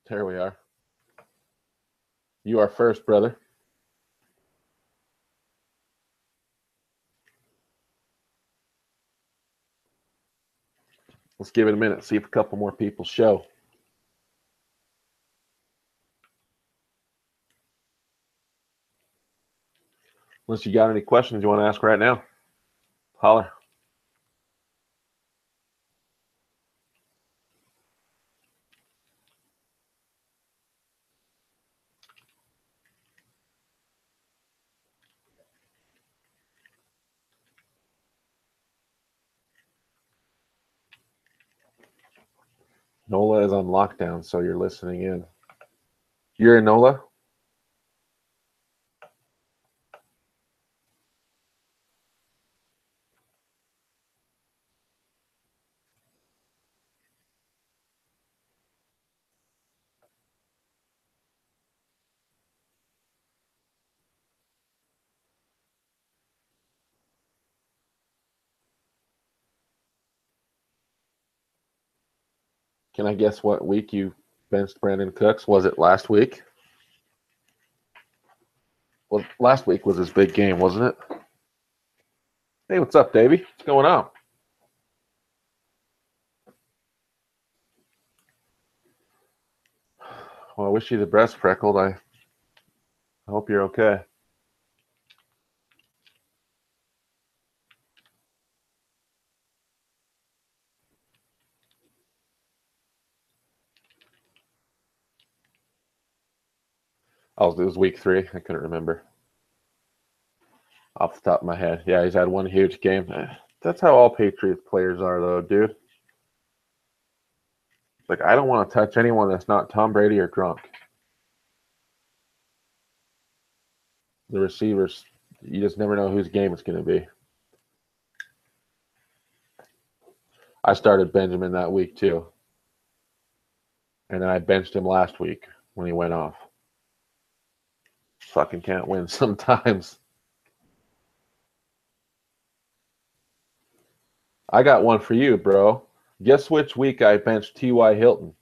There we are. You are first, brother. Let's give it a minute, see if a couple more people show. Unless you got any questions you want to ask right now, holler. NOLA is on lockdown, so you're listening in. You're in NOLA? Can I guess what week you benched Brandon Cooks? Was it last week? Well, last week was his big game, wasn't it? Hey, what's up, Davey? What's going on? Well, I wish you the best, Freckled. I hope you're okay. Oh, it was week 3. I couldn't remember off the top of my head. Yeah, he's had one huge game. That's how all Patriots players are, though, dude. Like, I don't want to touch anyone that's not Tom Brady or Gronk. The receivers, you just never know whose game it's going to be. I started Benjamin that week, too. And then I benched him last week when he went off. Fucking can't win sometimes. I got one for you, bro. Guess which week I benched T.Y. Hilton?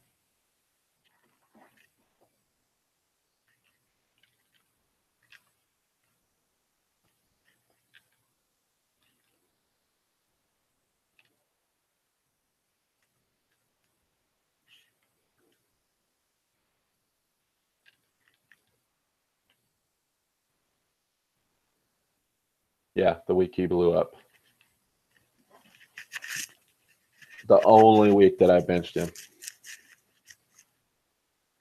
Yeah, the week he blew up. The only week that I benched him.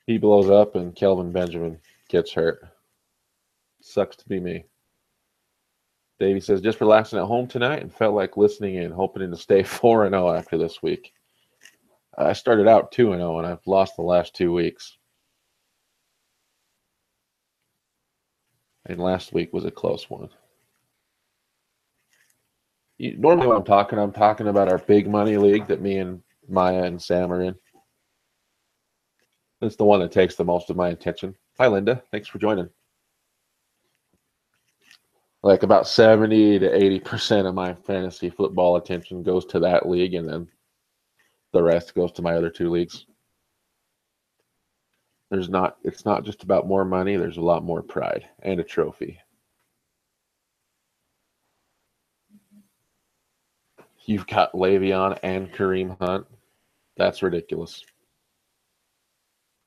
He blows up and Kelvin Benjamin gets hurt. Sucks to be me. Davey says, just relaxing at home tonight and felt like listening in, hoping to stay 4-0 after this week. I started out 2-0 and I've lost the last 2 weeks. And last week was a close one. Normally when I'm talking about our big money league that me and Maya and Sam are in. It's the one that takes the most of my attention. Hi, Linda. Thanks for joining. Like about 70 to 80% of my fantasy football attention goes to that league, and then the rest goes to my other 2 leagues. It's not just about more money. There's a lot more pride and a trophy. You've got Le'Veon and Kareem Hunt. That's ridiculous.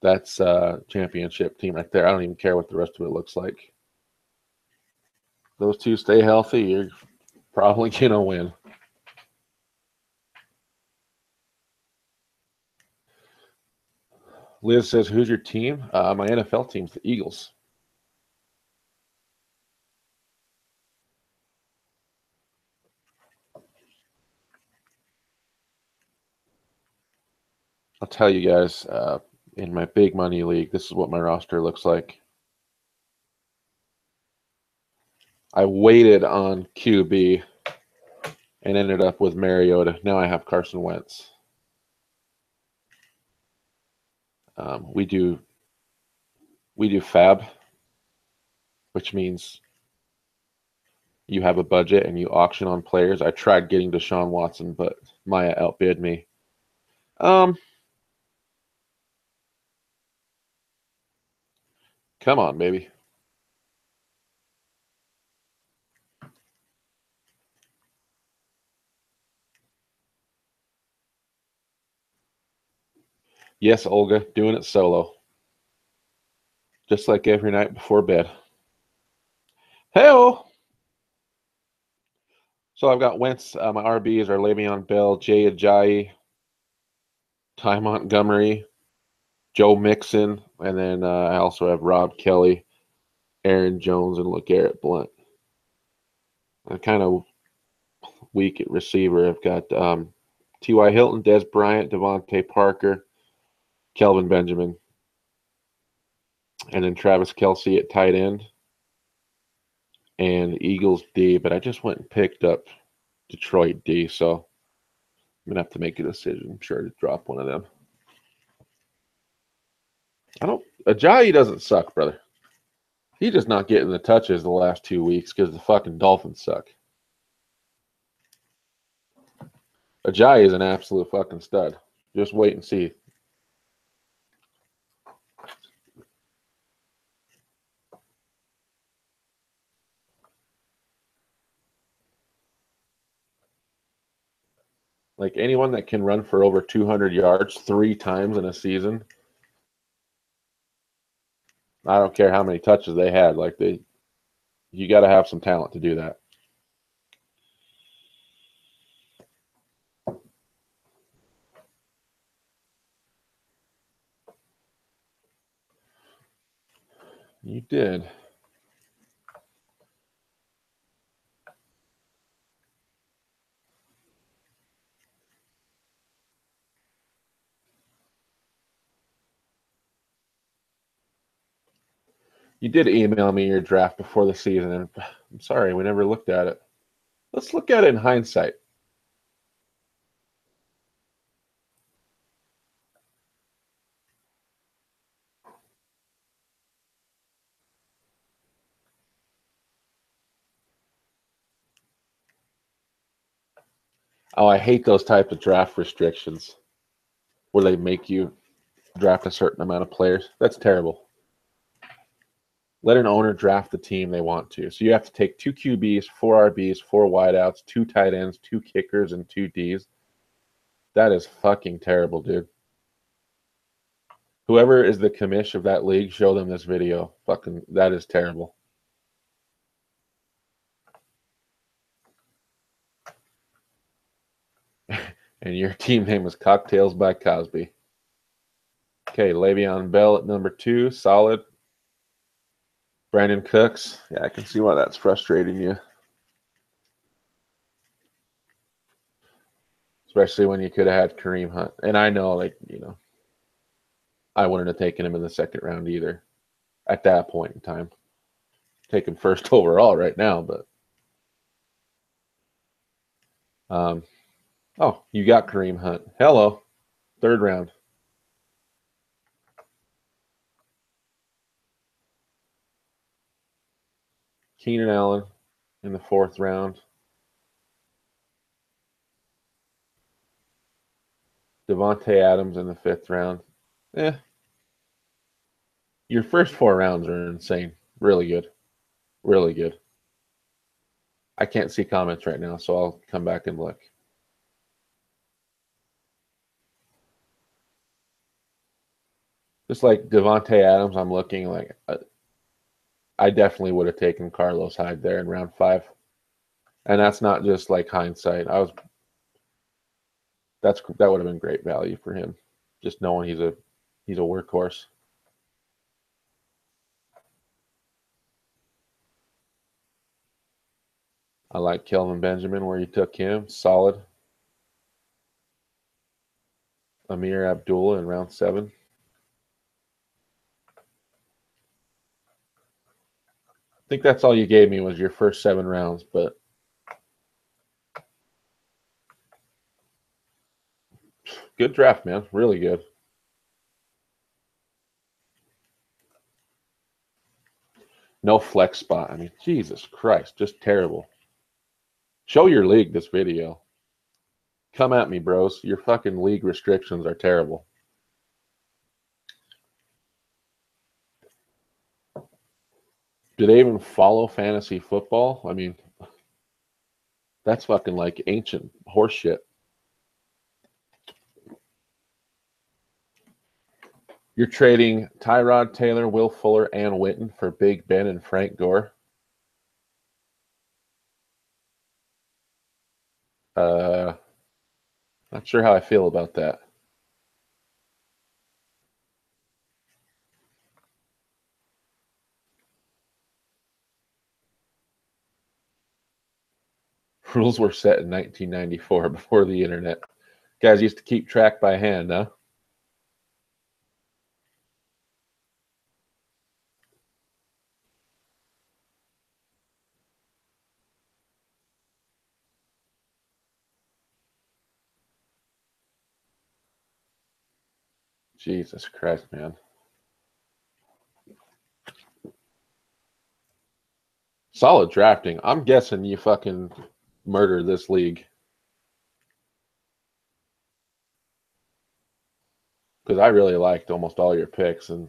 That's a championship team right there. I don't even care what the rest of it looks like. Those 2 stay healthy, you're probably going to win. Liz says, who's your team? My NFL team's the Eagles. I'll tell you guys, in my big money league, this is what my roster looks like. I waited on QB and ended up with Mariota. Now I have Carson Wentz. We do fab, which means you have a budget and you auction on players. I tried getting Deshaun Watson, but Maya outbid me. Come on, baby. Yes, Olga, doing it solo. Just like every night before bed. Hey-oh! So I've got Wentz. My RBs are Le'Veon Bell, Jay Ajayi, Ty Montgomery, Joe Mixon, and then I also have Rob Kelly, Aaron Jones, and LeGarrette Blount. I'm kind of weak at receiver. I've got T.Y. Hilton, Des Bryant, Devontae Parker, Kelvin Benjamin, and then Travis Kelce at tight end, and Eagles D. But I just went and picked up Detroit D, so I'm going to have to make a decision. I'm sure to drop one of them. Ajayi doesn't suck, brother. He's just not getting the touches the last 2 weeks because the fucking Dolphins suck. Ajayi is an absolute fucking stud. Just wait and see. Like anyone that can run for over 200 yards 3 times in a season, I don't care how many touches they had. You got to have some talent to do that. You did. You did email me your draft before the season, and I'm sorry, we never looked at it. Let's look at it in hindsight. Oh, I hate those type of draft restrictions where they make you draft a certain amount of players. That's terrible. Let an owner draft the team they want to. So you have to take 2 QBs, 4 RBs, 4 wideouts, 2 tight ends, 2 kickers, and 2 Ds. That is fucking terrible, dude. Whoever is the commish of that league, show them this video. Fucking, that is terrible. And your team name is Cocktails by Cosby. Okay, Le'Veon Bell at number 2, solid. Brandon Cooks, yeah, I can see why that's frustrating you. Especially when you could have had Kareem Hunt. And I know, I wouldn't have taken him in the second round either at that point in time. Take him first overall right now, but oh, you got Kareem Hunt. Hello, 3rd round. Keenan Allen in the 4th round. Devontae Adams in the 5th round. Your first 4 rounds are insane. Really good. Really good. I can't see comments right now, so I'll come back and look. Just like Devontae Adams, I'm looking like I definitely would have taken Carlos Hyde there in round 5. And that's not just like hindsight. That would have been great value for him. Just knowing he's a workhorse. I like Kelvin Benjamin where you took him. Solid. Amir Abdullah in round 7. I think that's all you gave me was your first 7 rounds, but good draft, man. Really good. No flex spot. I mean, Jesus Christ, just terrible. Show your league this video. Come at me, bros. Your fucking league restrictions are terrible. Do they even follow fantasy football? I mean, that's fucking like ancient horse shit. You're trading Tyrod Taylor, Will Fuller, and Witten for Big Ben and Frank Gore. Not sure how I feel about that. Rules were set in 1994 before the internet. Guys used to keep track by hand, huh? Jesus Christ, man. Solid drafting. I'm guessing you fucking murder this league. Because I really liked almost all your picks. And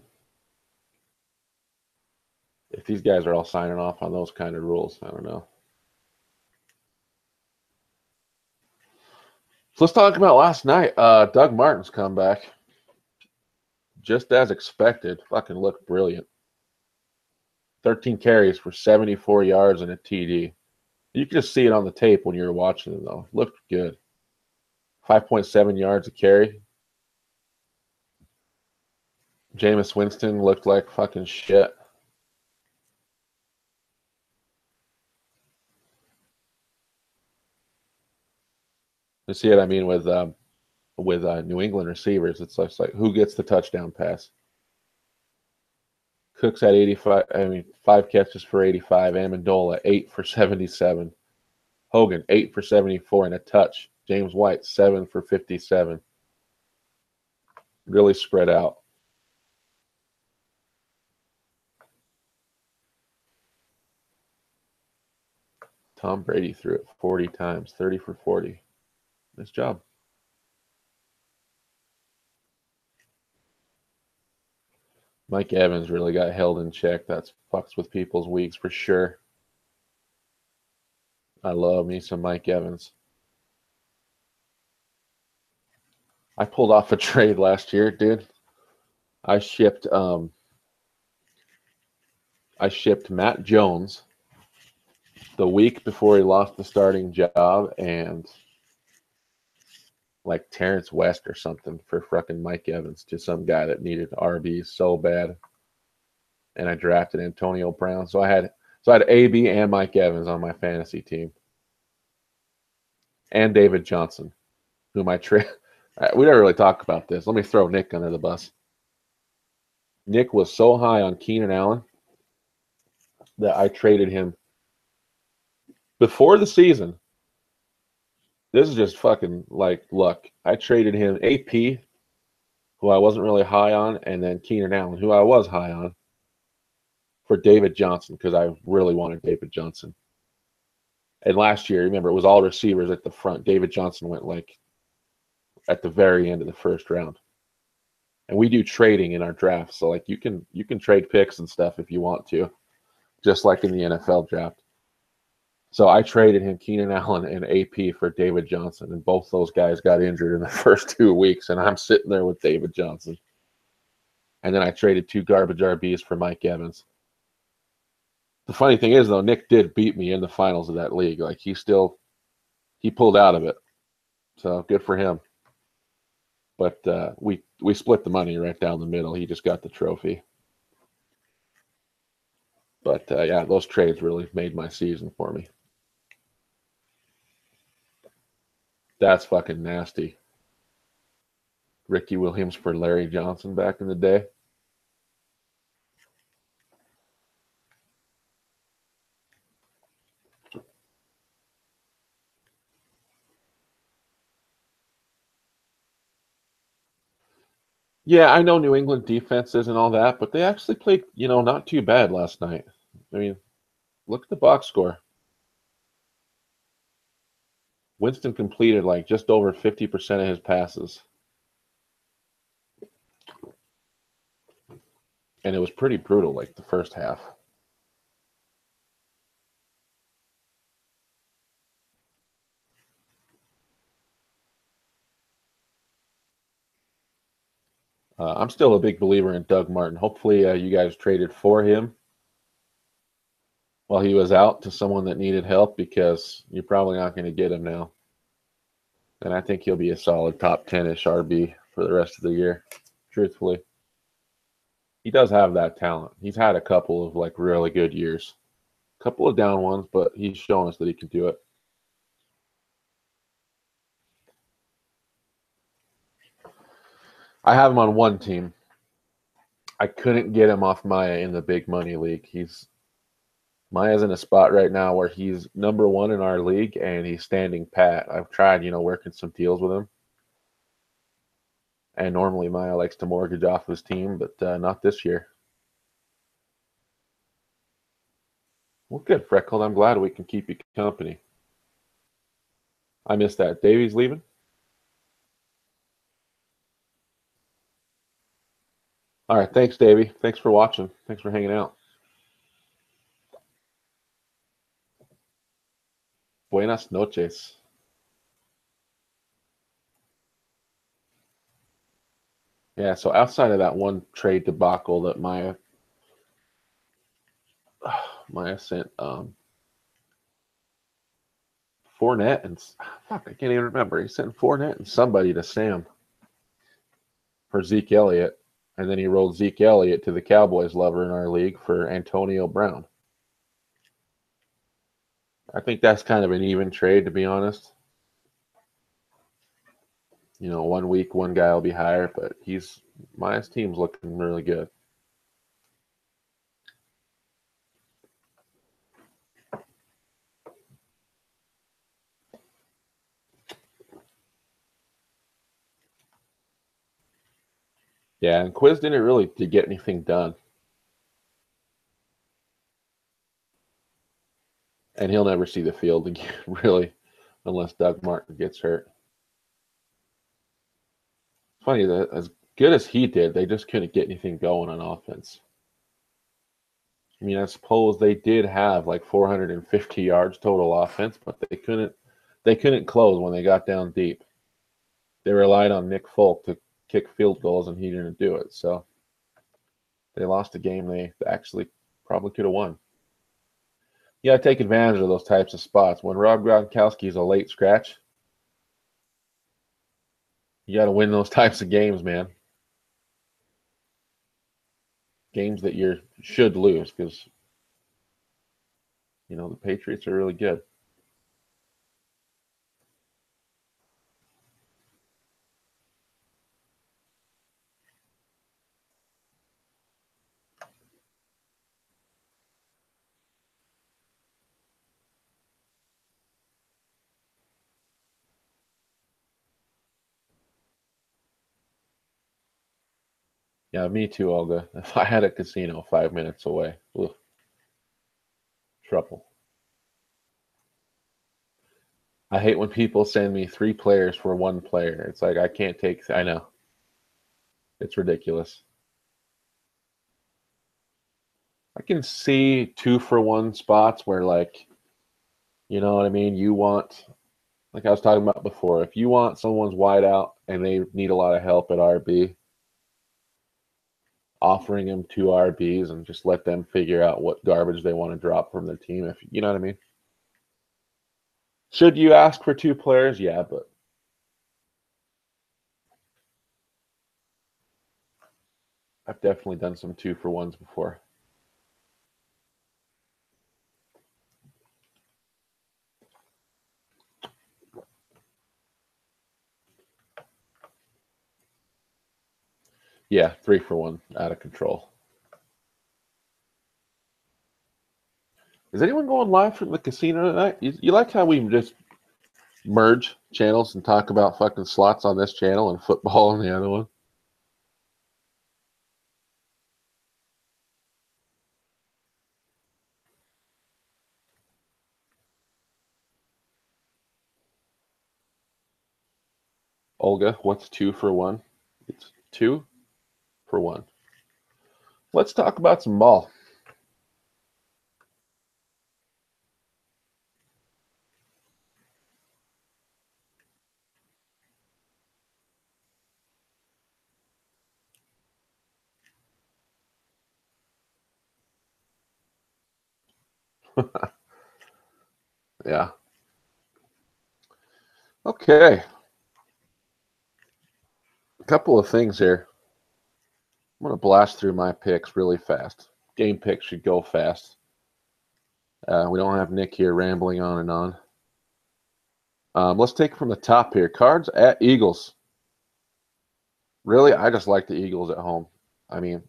if these guys are all signing off on those kind of rules, I don't know. So let's talk about last night. Doug Martin's comeback. Just as expected. Fucking looked brilliant. 13 carries for 74 yards and a TD. You can just see it on the tape when you were watching it, though. Looked good. 5.7 yards a carry. Jameis Winston looked like fucking shit. You see what I mean with New England receivers? It's like who gets the touchdown pass? Cooks had 85. I mean, 5 catches for 85. Amendola 8 for 77. Hogan 8 for 74 and a touch. James White 7 for 57. Really spread out. Tom Brady threw it 40 times, 30 for 40. Nice job. Mike Evans really got held in check. That fucks with people's weeks for sure. I love me some Mike Evans. I pulled off a trade last year, dude. I shipped Matt Jones the week before he lost the starting job and like Terrence West or something for fucking Mike Evans to some guy that needed RBs so bad. And I drafted Antonio Brown. So I had AB and Mike Evans on my fantasy team. And David Johnson, whom I trade. We don't really talk about this. Let me throw Nick under the bus. Nick was so high on Keenan Allen that I traded him before the season. This is just fucking like luck. I traded him AP, who I wasn't really high on, and then Keenan Allen, who I was high on, for David Johnson because I really wanted David Johnson. And last year, remember, it was all receivers at the front. David Johnson went like at the very end of the first round. And we do trading in our draft, so like you can trade picks and stuff if you want to, just like in the NFL draft. So I traded him Keenan Allen and AP for David Johnson, and both those guys got injured in the first 2 weeks, and I'm sitting there with David Johnson. And then I traded 2 garbage RBs for Mike Evans. The funny thing is, though, Nick did beat me in the finals of that league. Like he pulled out of it, so good for him. But we split the money right down the middle. He just got the trophy. But yeah, those trades really made my season for me. That's fucking nasty. Ricky Williams for Larry Johnson back in the day. Yeah, I know New England defenses and all that, but they actually played, not too bad last night. I mean, look at the box score. Winston completed like just over 50% of his passes. And it was pretty brutal, like the first half. I'm still a big believer in Doug Martin. Hopefully, you guys traded for him while he was out to someone that needed help, because you're probably not going to get him now. And I think he'll be a solid top 10-ish RB for the rest of the year, truthfully. He does have that talent. He's had a couple of like really good years, a couple of down ones, but he's shown us that he can do it. I have him on one team. I couldn't get him off Maya in the big money league. Maya's in a spot right now where he's number one in our league and he's standing pat. I've tried, working some deals with him. And normally Maya likes to mortgage off his team, but not this year. Well, good, Freckled. I'm glad we can keep you company. I missed that. Davey's leaving? All right. Thanks, Davey. Thanks for watching. Thanks for hanging out. Buenas noches. Yeah, so outside of that one trade debacle that Maya sent Fournette and fuck, I can't even remember. He sent Fournette and somebody to Sam for Zeke Elliott, and then he rolled Zeke Elliott to the Cowboys lover in our league for Antonio Brown. I think that's kind of an even trade, to be honest. 1 week, one guy will be higher, but Maya's team's looking really good. Yeah, and Quiz didn't really get anything done. And he'll never see the field again, really, unless Doug Martin gets hurt. It's funny that as good as he did, they just couldn't get anything going on offense. I mean, I suppose they did have like 450 yards total offense, but they couldn't close when they got down deep. They relied on Nick Folk to kick field goals, and he didn't do it. So they lost a game they actually probably could have won. You got to take advantage of those types of spots. When Rob Gronkowski is a late scratch, you got to win those types of games, man. Games that you should lose, because the Patriots are really good. Yeah, me too, Olga. If I had a casino 5 minutes away, ugh, trouble. I hate when people send me 3 players for 1 player. It's like I can't take. I know. It's ridiculous. I can see 2-for-1 spots where, like, you know what I mean? You want, like I was talking about before, if you want someone's wide out and they need a lot of help at RB, offering them 2 RBs and just let them figure out what garbage they want to drop from their team. If you know what I mean? Should you ask for 2 players? Yeah, but I've definitely done some 2-for-1s before. Yeah, 3-for-1, out of control. Is anyone going live from the casino tonight? You like how we just merge channels and talk about fucking slots on this channel and football on the other one? Olga, what's 2 for 1? It's 2 for 1. Let's talk about some ball. Yeah. Okay. A couple of things here. I'm going to blast through my picks really fast. Game picks should go fast. We don't have Nick here rambling on and on. Let's take it from the top here. Cards at Eagles. Really, I just like the Eagles at home. I mean,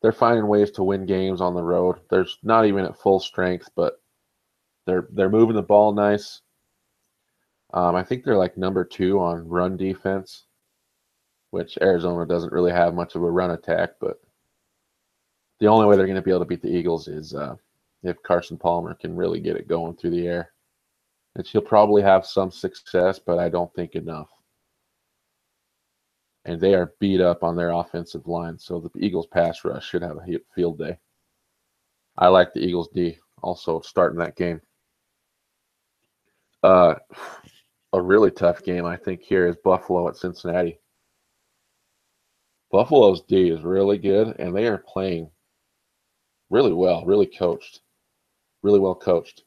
they're finding ways to win games on the road. They're not even at full strength, but they're moving the ball nice. I think they're like number 2 on run defense, which Arizona doesn't really have much of a run attack. But the only way they're going to be able to beat the Eagles is if Carson Palmer can really get it going through the air. And he'll probably have some success, but I don't think enough. And they are beat up on their offensive line, so the Eagles pass rush should have a field day. I like the Eagles D also starting that game. A really tough game, I think, here is Buffalo at Cincinnati. Buffalo's D is really good, and they are playing really well, really well coached.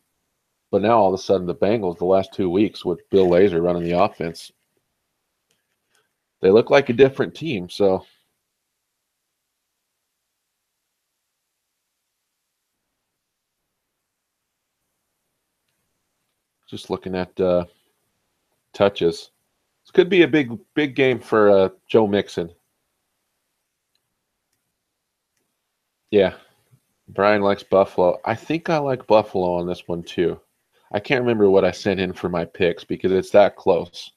But now all of a sudden, the Bengals, the last 2 weeks with Bill Lazor running the offense, they look like a different team. So just looking at touches, this could be a big game for Joe Mixon. Yeah, Brian likes Buffalo. I think I like Buffalo on this one too. I can't remember what I sent in for my picks because it's that close.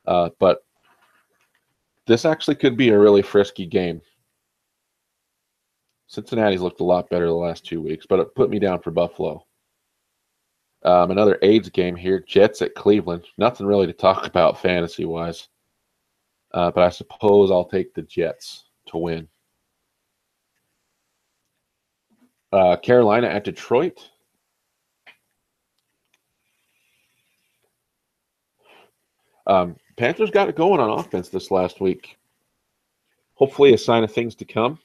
But this actually could be a really frisky game. Cincinnati's looked a lot better the last 2 weeks, but it put me down for Buffalo. Another AIDS game here, Jets at Cleveland. Nothing really to talk about fantasy-wise. But I suppose I'll take the Jets to win. Carolina at Detroit. Panthers got it going on offense this last week. Hopefully a sign of things to come.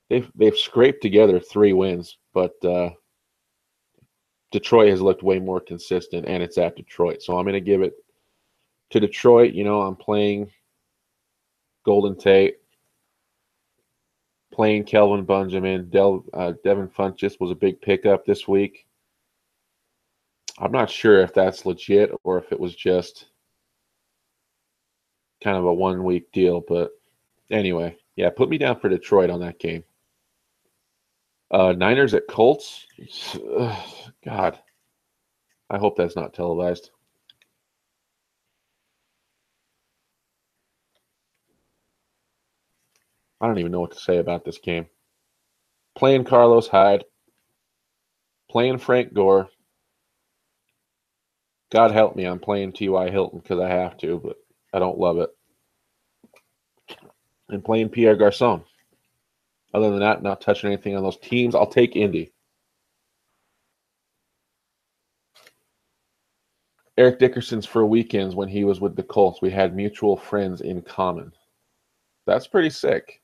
They've scraped together 3 wins, but Detroit has looked way more consistent, and it's at Detroit. So I'm going to give it to Detroit. You know, I'm playing Golden Tate, playing Kelvin Benjamin. Devin Funchess was a big pickup this week. I'm not sure if that's legit or if it was just kind of a 1-week deal. But anyway, yeah, put me down for Detroit on that game. Niners at Colts. God, I hope that's not televised. I don't even know what to say about this game. Playing Carlos Hyde, playing Frank Gore. God help me, I'm playing T.Y. Hilton because I have to, but I don't love it. And playing Pierre Garçon. Other than that, not touching anything on those teams. I'll take Indy. Eric Dickerson's for weekends when he was with the Colts. We had mutual friends in common. That's pretty sick.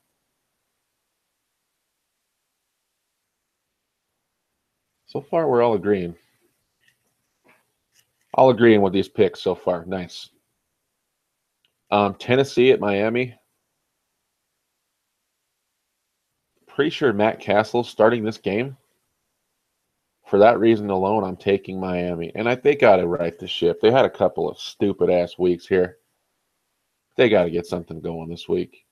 So far, we're all agreeing. All agreeing with these picks so far. Nice. Tennessee at Miami. Pretty sure Matt Castle's starting this game. For that reason alone, I'm taking Miami. And they got to right the ship. They had a couple of stupid-ass weeks here. They got to get something going this week.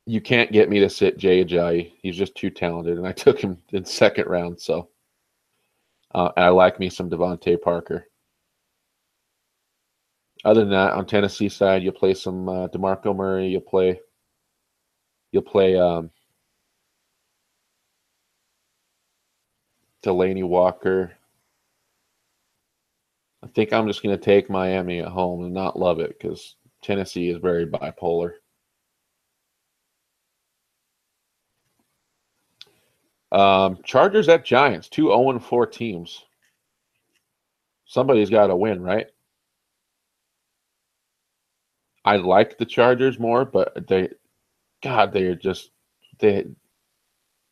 You can't get me to sit Jay Ajayi. He's just too talented, and I took him in second round. So, and I like me some Devontae Parker. Other than that, on Tennessee side, you'll play some DeMarco Murray. You'll play Delaney Walker. I think I'm just going to take Miami at home and not love it because Tennessee is very bipolar. Chargers at Giants, 2 0-4 teams. Somebody's got to win, right? I like the Chargers more, but they're just they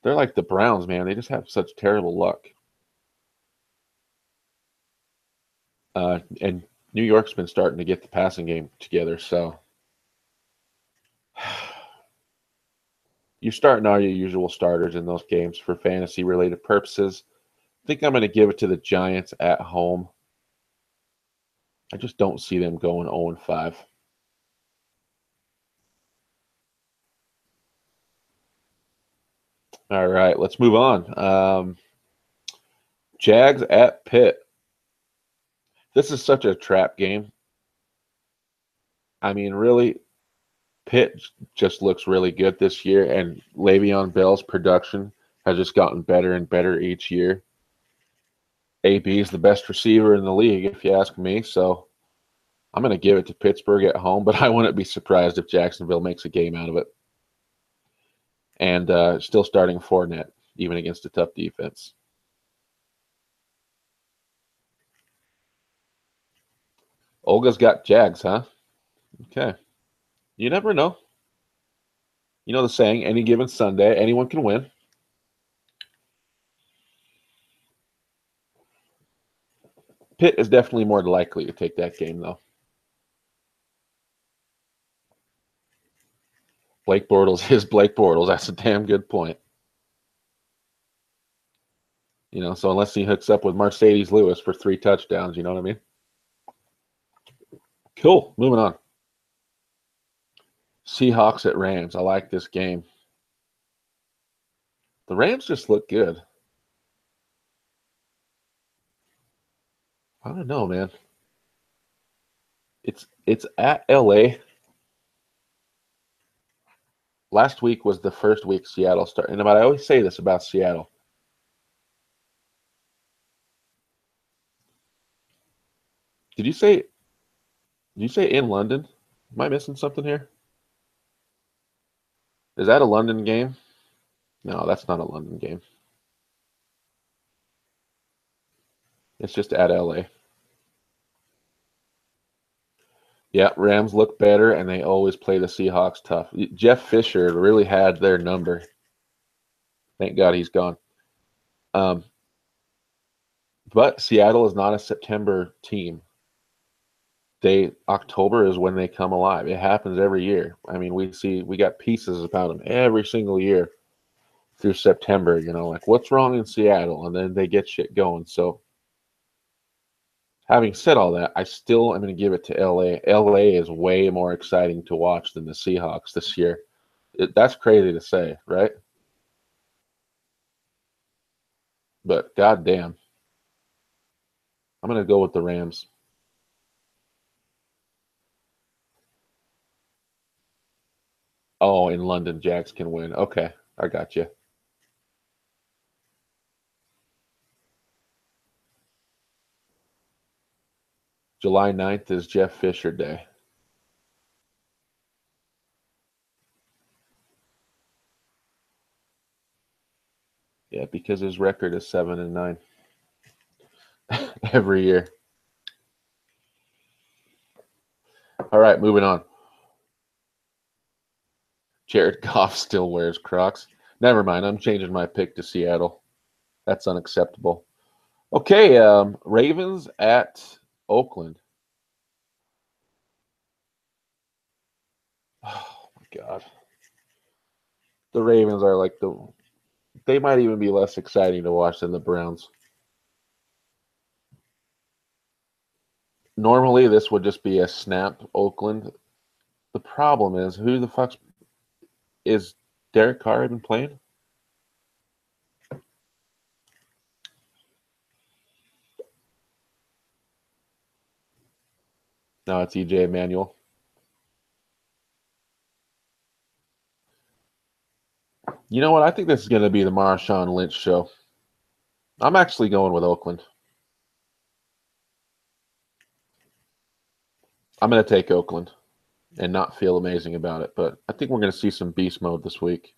they're like the Browns, man. They just have such terrible luck. And New York's been starting to get the passing game together, so you're starting all your usual starters in those games for fantasy related purposes. I think I'm going to give it to the Giants at home. I just don't see them going 0-5. All right, let's move on. Jags at Pitt. This is such a trap game. I mean, really, Pitt just looks really good this year, and Le'Veon Bell's production has just gotten better and better each year. AB is the best receiver in the league, if you ask me. So I'm going to give it to Pittsburgh at home, but I wouldn't be surprised if Jacksonville makes a game out of it. And still starting Fournette, even against a tough defense. Olga's got Jags, huh? Okay. You never know. You know the saying, any given Sunday, anyone can win. Pitt is definitely more likely to take that game, though. Blake Bortles is Blake Bortles. That's a damn good point. You know, so unless he hooks up with Mercedes Lewis for 3 touchdowns, you know what I mean? Cool. Moving on. Seahawks at Rams. I like this game. The Rams just look good. I don't know, man. It's at LA. Last week was the first week Seattle started. And I always say this about Seattle. Did you say in London? Am I missing something here? Is that a London game? No, that's not a London game. It's just at LA. Yeah, Rams look better, and they always play the Seahawks tough. Jeff Fisher really had their number. Thank God he's gone. Um, but Seattle is not a September team. October is when they come alive. It happens every year. I mean, we got pieces about them every single year through September. You know, like what's wrong in Seattle, and then they get shit going. So, having said all that, I still am going to give it to LA. LA is way more exciting to watch than the Seahawks this year. That's crazy to say, right? But goddamn, I'm going to go with the Rams. Oh, in London, Jacks can win. Okay, I got you. July 9th is Jeff Fisher Day. Yeah, because his record is 7-9 every year. All right, moving on. Jared Goff still wears Crocs. Never mind, I'm changing my pick to Seattle. That's unacceptable. Okay, Ravens at Oakland. Oh my God, the Ravens are like they might even be less exciting to watch than the Browns. Normally, this would just be a snap Oakland. The problem is, who the fuck is Derek Carr even playing? No, it's EJ Manuel. You know what? I think this is going to be the Marshawn Lynch show. I'm actually going with Oakland. I'm going to take Oakland and not feel amazing about it, but I think we're going to see some beast mode this week.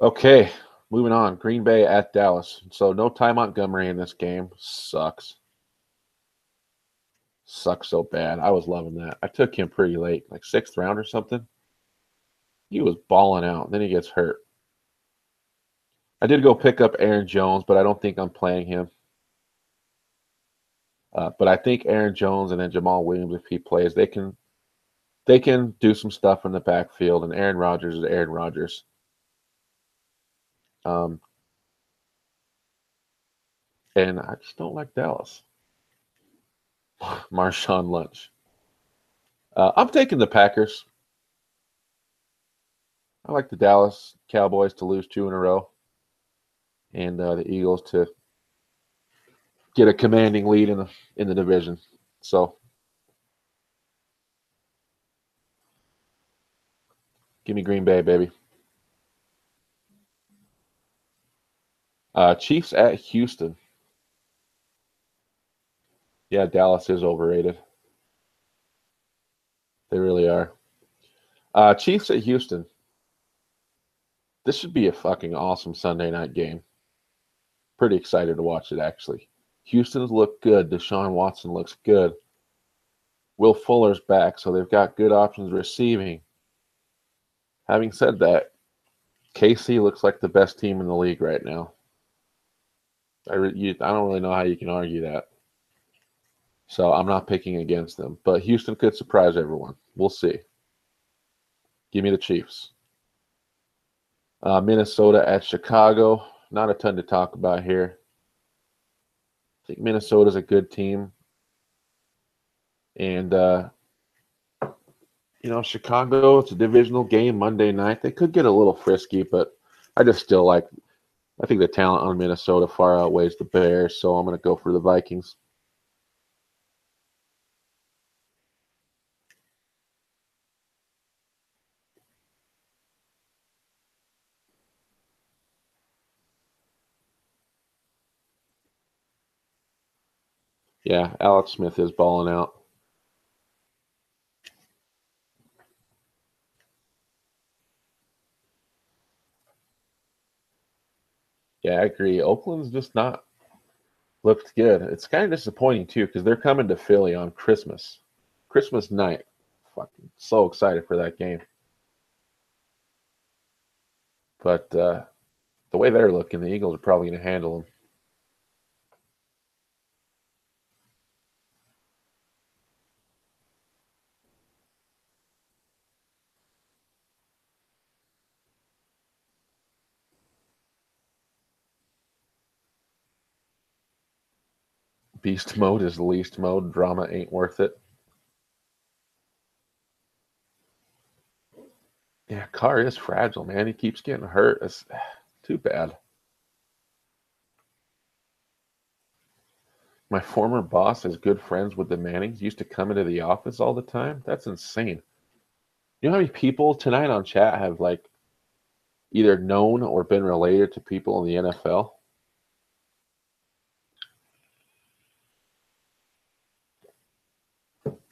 Okay, moving on. Green Bay at Dallas. So no Ty Montgomery in this game. Sucks. Sucks so bad. I was loving that. I took him pretty late, like 6th round or something. He was balling out. Then he gets hurt. I did go pick up Aaron Jones, but I don't think I'm playing him. But I think Aaron Jones and then Jamal Williams, if he plays, they can do some stuff in the backfield. And Aaron Rodgers is Aaron Rodgers. And I just don't like Dallas. Marshawn Lynch. I'm taking the Packers. I like the Dallas Cowboys to lose 2 in a row, and the Eagles to get a commanding lead in the division. So, give me Green Bay, baby. Chiefs at Houston. Yeah, Dallas is overrated. They really are. Chiefs at Houston. This should be a fucking awesome Sunday night game. Pretty excited to watch it, actually. Houston's look good. Deshaun Watson looks good. Will Fuller's back, so they've got good options receiving. Having said that, KC looks like the best team in the league right now. I don't really know how you can argue that. So I'm not picking against them. But Houston could surprise everyone. We'll see. Give me the Chiefs. Minnesota at Chicago. Not a ton to talk about here. I think Minnesota's a good team. And, Chicago, it's a divisional game Monday night. They could get a little frisky, but I think the talent on Minnesota far outweighs the Bears, so I'm going to go for the Vikings. Yeah, Alex Smith is balling out. Yeah, I agree. Oakland's just not looked good. It's kind of disappointing, too, because they're coming to Philly on Christmas night. Fucking so excited for that game. But the way they're looking, the Eagles are probably going to handle them. Beast mode is least mode. Drama ain't worth it. Yeah, Carr is fragile, man. He keeps getting hurt. It's too bad. My former boss is good friends with the Mannings. Used to come into the office all the time. That's insane. You know how many people tonight on chat have either known or been related to people in the NFL?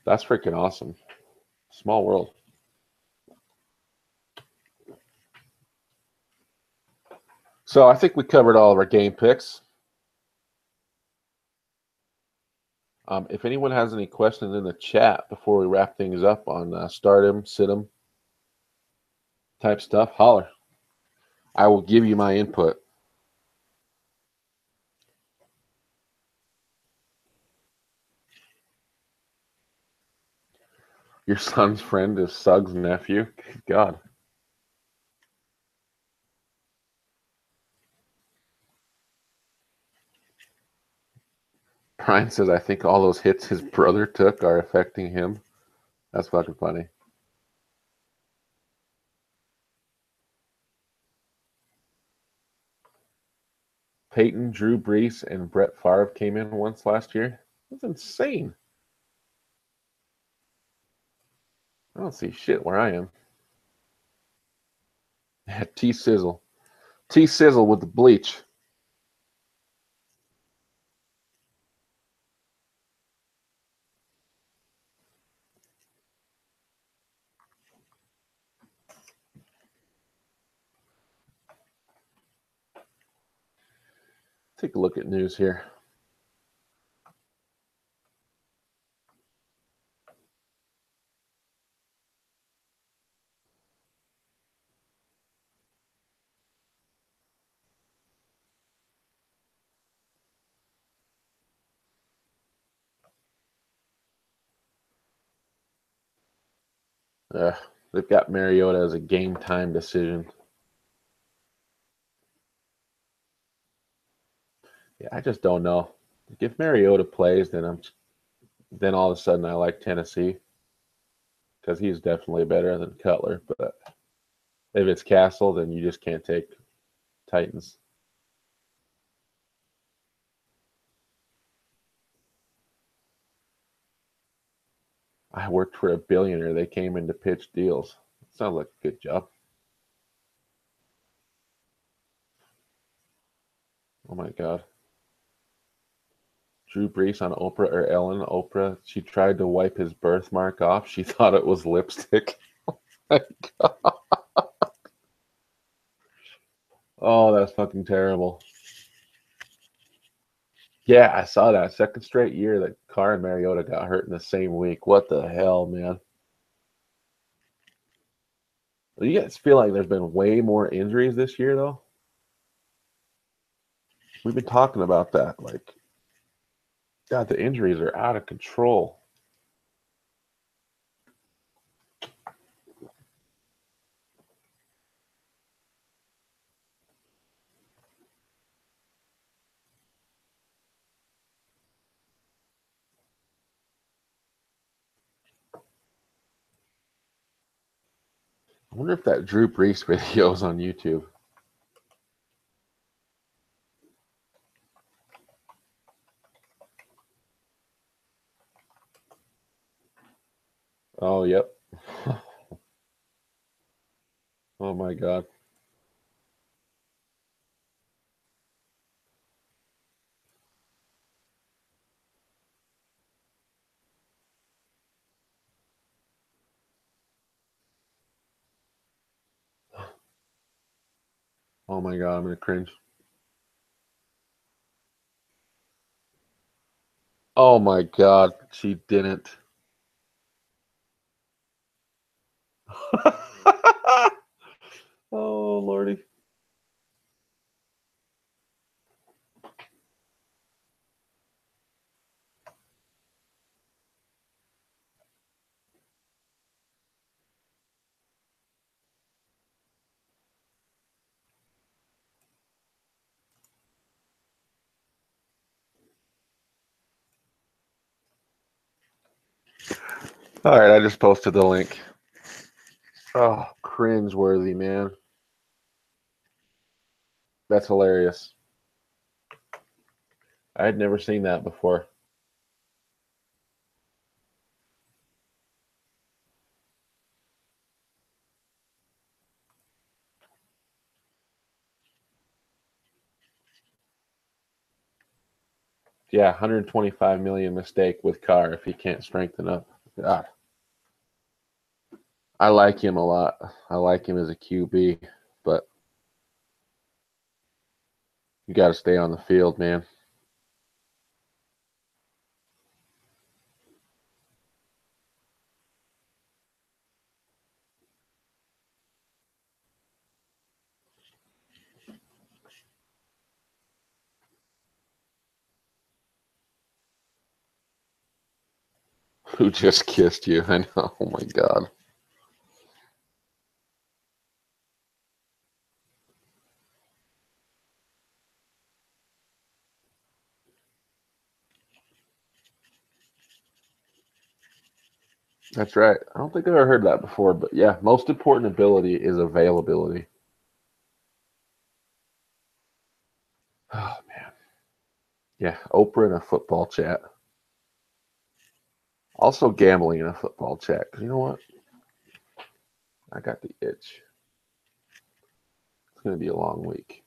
That's freaking awesome. Small world. So I think we covered all of our game picks. If anyone has any questions in the chat before we wrap things up on start 'em, sit 'em type stuff, holler. I will give you my input. Your son's friend is Suggs' nephew? God. Brian says, I think all those hits his brother took are affecting him. That's fucking funny. Peyton, Drew Brees, and Brett Favre came in once last year. That's insane. I don't see shit where I am. T-Sizzle. T-Sizzle with the bleach. take a look at news here. They've got Mariota as a game time decision. Yeah, I just don't know. If Mariota plays, then all of a sudden I like Tennessee because he's definitely better than Cutler. But if it's Castle, then you just can't take Titans. I worked for a billionaire. They came in to pitch deals. Sounds like a good job. Oh my God. Drew Brees on Oprah or Ellen. Oprah, she tried to wipe his birthmark off. She thought it was lipstick. Oh, that's fucking terrible. Yeah, I saw that. Second straight year that Carr and Mariota got hurt in the same week. What the hell, man? You guys feel like there's been way more injuries this year, though? We've been talking about that. Like, God, the injuries are out of control. I wonder if that Drew Brees video is on YouTube. Oh, yep. Oh, my God. Oh, my God. I'm going to cringe. Oh, my God. She didn't. Oh, Lordy. All right, I just posted the link. Oh, cringe-worthy, man. That's hilarious. I had never seen that before. Yeah, 125 million mistake with Carr if he can't strengthen up. God. I like him a lot. I like him as a QB, but you got to stay on the field, man. Who just kissed you? I know. Oh my God. That's right. I don't think I've ever heard that before, but yeah, most important ability is availability. Oh man. Yeah, Oprah in a football chat. Also gambling in a football chat. 'Cause you know what? I got the itch. It's going to be a long week.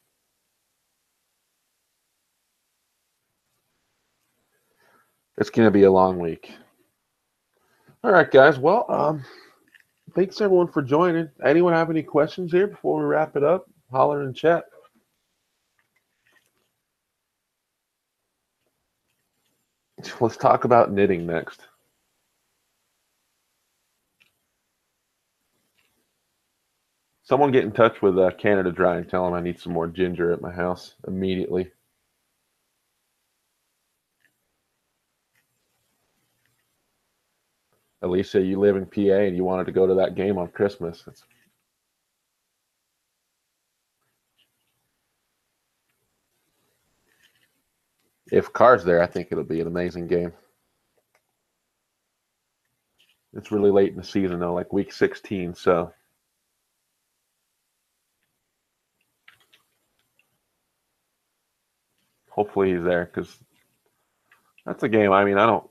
It's going to be a long week. All right, guys. Well, thanks everyone for joining. Anyone have any questions here before we wrap it up? Holler in chat. Let's talk about knitting next. Someone get in touch with Canada Dry and tell them I need some more ginger at my house immediately. Alicia, you live in PA and you wanted to go to that game on Christmas. If Carr's there, I think it'll be an amazing game. It's really late in the season, though, like week 16, so hopefully he's there, because that's a game. I mean, I don't,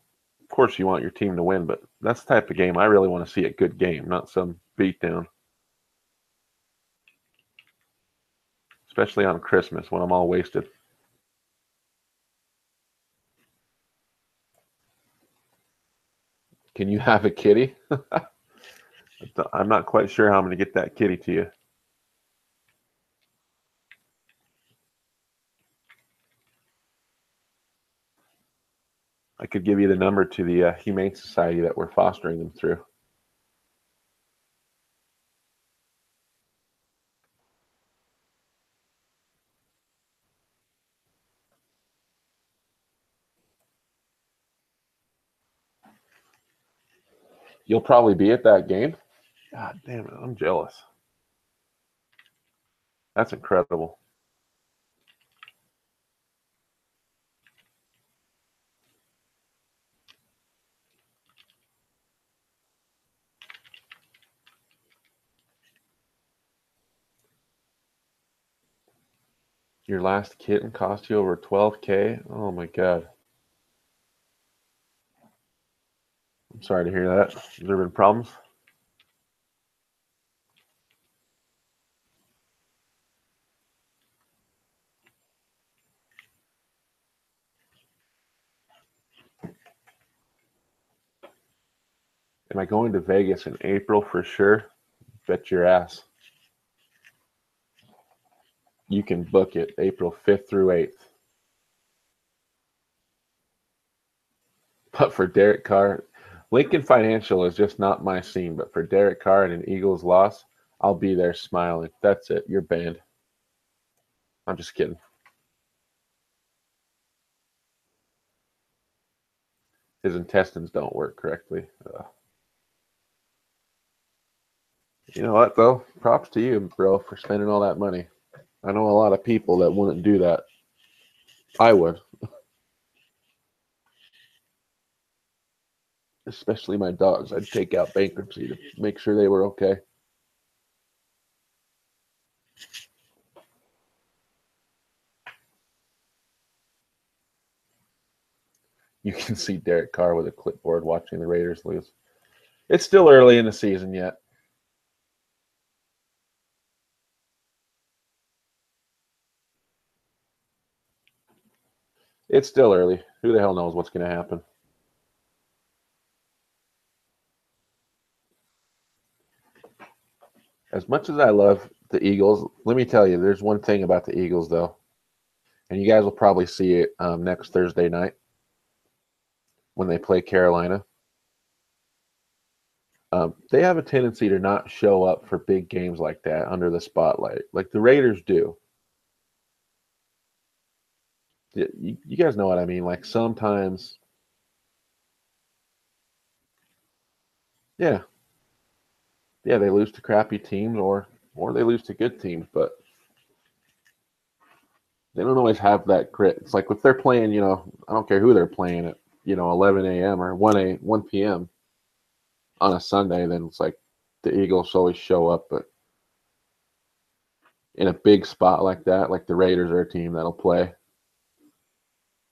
of course you want your team to win, but that's the type of game I really want to see a good game, not some beatdown. Especially on Christmas when I'm all wasted. Can you have a kitty? I'm not quite sure how I'm going to get that kitty to you. I could give you the number to the Humane Society that we're fostering them through. You'll probably be at that game? God damn it, I'm jealous. That's incredible. Your last kitten cost you over $12K? Oh my God. I'm sorry to hear that. Has there been problems? Am I going to Vegas in April for sure? Bet your ass. You can book it April 5th through 8th. But for Derek Carr, Lincoln Financial is just not my scene. But for Derek Carr and an Eagles loss, I'll be there smiling. That's it. You're banned. I'm just kidding. His intestines don't work correctly. You know what, though? Props to you, bro, for spending all that money. I know a lot of people that wouldn't do that. I would. Especially my dogs. I'd take out bankruptcy to make sure they were okay. You can see Derek Carr with a clipboard watching the Raiders lose. It's still early in the season yet. It's still early. Who the hell knows what's going to happen? As much as I love the Eagles, let me tell you, there's one thing about the Eagles, though, and you guys will probably see it next Thursday night when they play Carolina. They have a tendency to not show up for big games like that under the spotlight, like the Raiders do. You guys know what I mean? Like sometimes, yeah, yeah, they lose to crappy teams or they lose to good teams, but they don't always have that grit. It's like if they're playing, I don't care who they're playing at, 11 a.m. or 1 p.m. on a Sunday, then it's like the Eagles always show up. But in a big spot like that, like the Raiders are a team that'll play,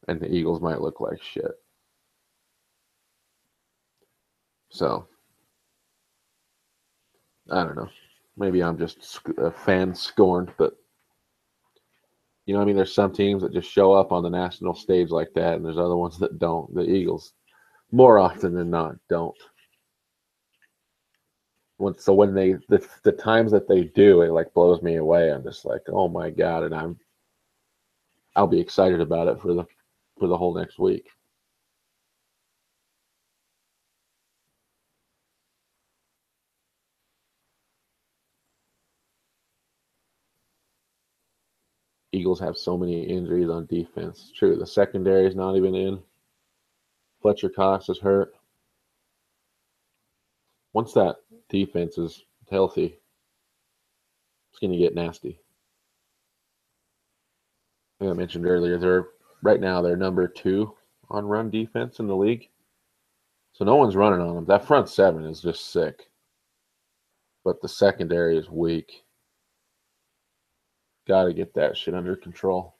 and the Eagles might look like shit. So I don't know. Maybe I'm just a fan scorned, but I mean, there's some teams that just show up on the national stage like that, and there's other ones that don't. The Eagles, more often than not, don't. So when the times that they do, it like blows me away. I'm just like, oh my God, and I'll be excited about it for the whole next week. Eagles have so many injuries on defense. True, the secondary is not even in. Fletcher Cox is hurt. Once that defense is healthy, it's going to get nasty. Like I mentioned earlier, right now they're number 2 on run defense in the league. So no one's running on them. That front 7 is just sick. But the secondary is weak. Got to get that shit under control.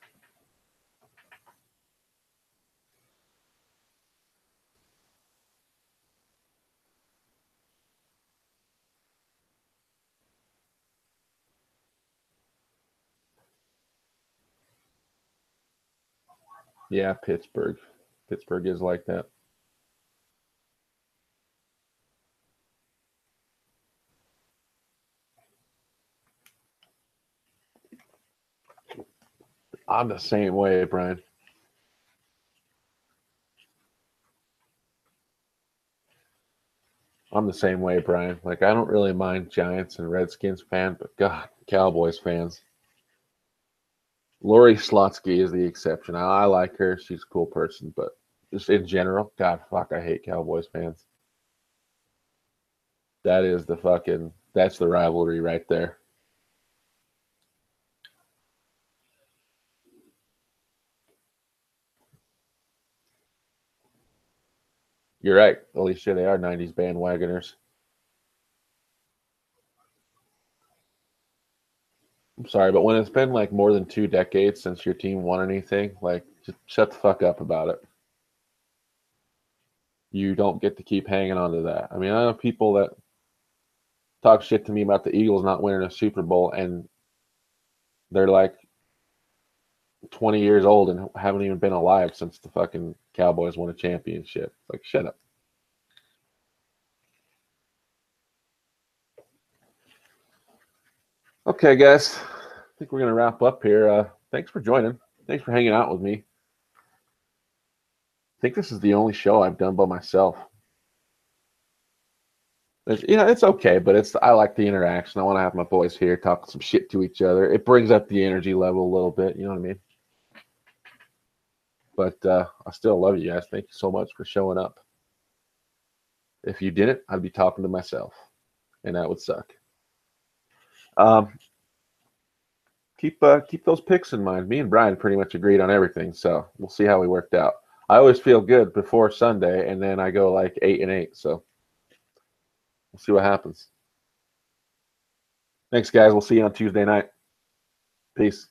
Yeah, Pittsburgh. Pittsburgh is like that. I'm the same way, Brian. I'm the same way, Brian. Like, I don't really mind Giants and Redskins fans, but God, Cowboys fans. Lori Slotsky is the exception. I like her. She's a cool person, but just in general, God, fuck, I hate Cowboys fans. That's the rivalry right there. You're right. Holy shit, they are 90s bandwagoners. I'm sorry, but when it's been like more than 2 decades since your team won anything, like, just shut the fuck up about it. You don't get to keep hanging on to that. I mean, I know people that talk shit to me about the Eagles not winning a Super Bowl, and they're like 20 years old and haven't even been alive since the fucking Cowboys won a championship. Like, shut up. Okay, guys. I think we're going to wrap up here. Thanks for joining. Thanks for hanging out with me. I think this is the only show I've done by myself. It's okay, but I like the interaction. I want to have my boys here talking some shit to each other. It brings up the energy level a little bit. You know what I mean? But I still love you guys. Thank you so much for showing up. If you didn't, I'd be talking to myself, and that would suck. Um, keep those picks in mind. Me and Brian pretty much agreed on everything, so we'll see how we worked out. I always feel good before Sunday, and then I go like 8-8. So we'll see what happens. Thanks, guys. We'll see you on Tuesday night. Peace.